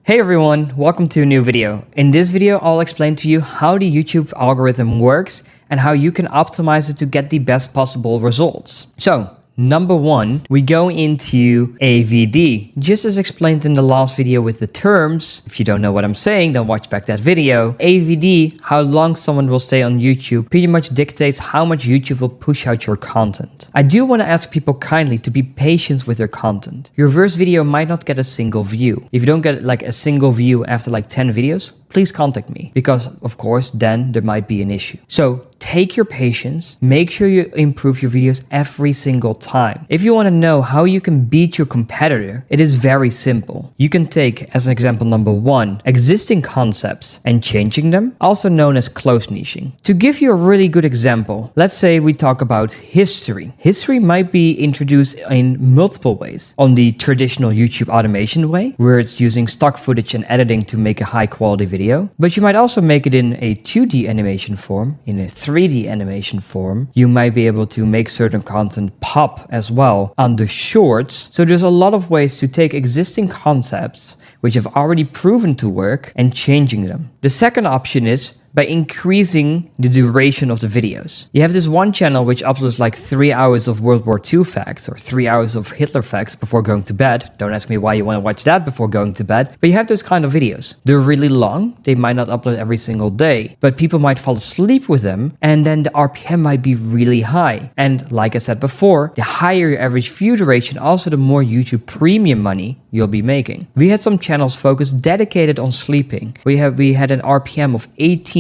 Hey everyone, welcome to a new video. In this video, I'll explain to you how the YouTube algorithm works and how you can optimize it to get the best possible results. So, number one, we go into AVD. Just as explained in the last video with the terms, if you don't know what I'm saying, then watch back that video. AVD, how long someone will stay on YouTube, pretty much dictates how much YouTube will push out your content. I do want to ask people kindly to be patient with their content. Your first video might not get a single view. If you don't get like a single view after like 10 videos, please contact me because of course then there might be an issue. So take your patience, make sure you improve your videos every single time. If you want to know how you can beat your competitor, it is very simple. You can take, as an example number one, existing concepts and changing them, also known as close niching. To give you a really good example, let's say we talk about history. History might be introduced in multiple ways. On the traditional YouTube automation way, where it's using stock footage and editing to make a high quality video. But you might also make it in a 2D animation form, in a 3D animation form. You might be able to make certain content pop as well under shorts. So there's a lot of ways to take existing concepts which have already proven to work and changing them. The second option is by increasing the duration of the videos. You have this one channel which uploads like 3 hours of World War II facts or 3 hours of Hitler facts before going to bed. Don't ask me why you want to watch that before going to bed. But you have those kind of videos. They're really long. They might not upload every single day, but people might fall asleep with them and then the RPM might be really high. And like I said before, the higher your average view duration, also the more YouTube premium money you'll be making. We had some channels focused dedicated on sleeping. We had an RPM of $18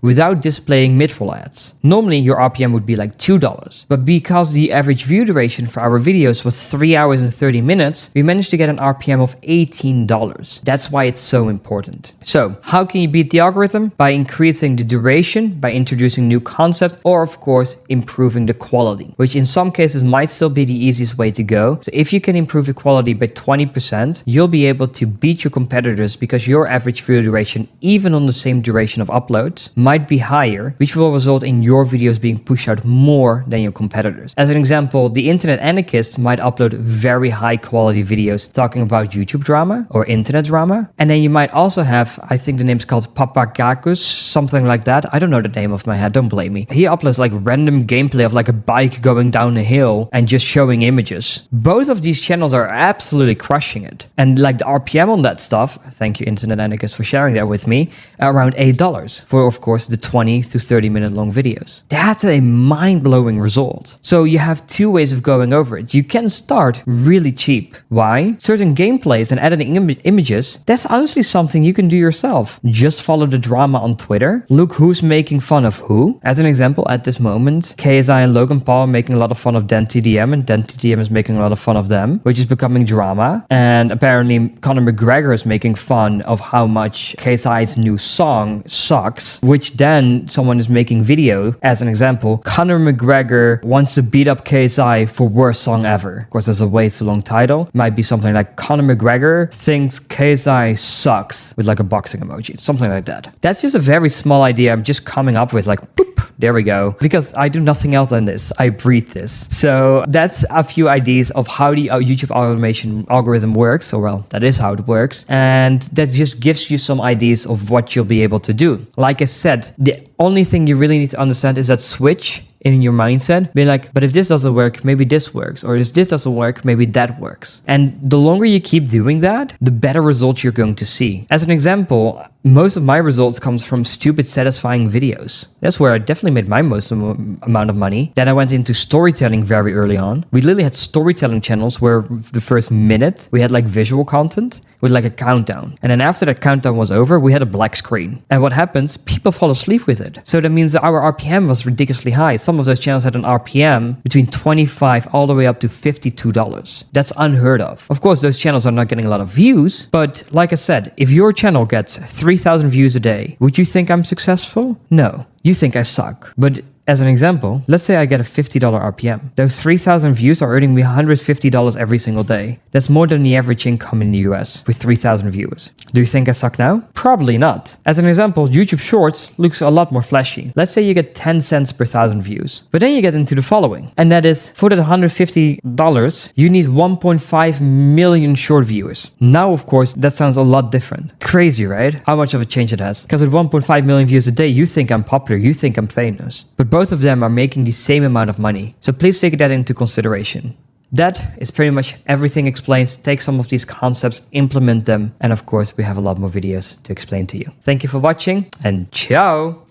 without displaying mid-roll ads. Normally your RPM would be like $2, but because the average view duration for our videos was 3 hours and 30 minutes, we managed to get an RPM of $18. That's why it's so important. So how can you beat the algorithm? By increasing the duration, by introducing new concepts, or of course improving the quality, which in some cases might still be the easiest way to go. So if you can improve the quality by 20%, you'll be able to beat your competitors because your average view duration, even on the same duration of uploads, might be higher, which will result in your videos being pushed out more than your competitors. As an example, the internet anarchist might upload very high quality videos talking about YouTube drama or internet drama. And then you might also have, I think the name's called Papagakus, something like that. I don't know the name off my head, don't blame me. He uploads like random gameplay of like a bike going down a hill and just showing images. Both of these channels are absolutely crushing it. And like the RPM on that stuff, thank you internet anarchist for sharing that with me, around $8 for of course the 20 to 30 minute long videos. That's a mind-blowing result. So you have two ways of going over it. You can start really cheap. Why? Certain gameplays and editing images, that's honestly something you can do yourself. Just follow the drama on Twitter. Look who's making fun of who. As an example, at this moment, KSI and Logan Paul are making a lot of fun of Dan TDM and Dan TDM is making a lot of fun of them, which is becoming drama. And apparently Conor McGregor is making fun of how much KSI's new song sucks, which then someone is making video. As an example, Conor McGregor wants to beat up KSI for worst song ever. Of course, there's a way too long title. Might be something like Conor McGregor thinks KSI sucks with like a boxing emoji, something like that. That's just a very small idea I'm just coming up with, like boop, there we go. Because I do nothing else than this. I breathe this. So that's a few ideas of how the YouTube automation algorithm works, or well, that is how it works. And that just gives you some ideas of what you'll be able to do. Like I said, the only thing you really need to understand is that switch in your mindset. Be like, but if this doesn't work, maybe this works. Or if this doesn't work, maybe that works. And the longer you keep doing that, the better results you're going to see. As an example, most of my results comes from stupid, satisfying videos. That's where I definitely made my most amount of money. Then I went into storytelling very early on. We literally had storytelling channels where the first minute we had like visual content with like a countdown. And then after that countdown was over, we had a black screen. And what happens? People fall asleep with it. So that means that our RPM was ridiculously high. Some of those channels had an RPM between $25 all the way up to $52. That's unheard of. Of course, those channels are not getting a lot of views, but like I said, if your channel gets 3,000 views a day, would you think I'm successful? No. You think I suck. But As an example, let's say I get a $50 RPM. Those 3,000 views are earning me $150 every single day. That's more than the average income in the US with 3,000 viewers. Do you think I suck now? Probably not. As an example, YouTube Shorts looks a lot more flashy. Let's say you get 10 cents per 1,000 views. But then you get into the following. And that is, for that $150, you need 1.5 million short viewers. Now, of course, that sounds a lot different. Crazy, right? How much of a change it has. Because with 1.5 million views a day, you think I'm popular, you think I'm famous. But both of them are making the same amount of money. So please take that into consideration. That is pretty much everything explained. Take some of these concepts, implement them, and of course, we have a lot more videos to explain to you. Thank you for watching, and ciao!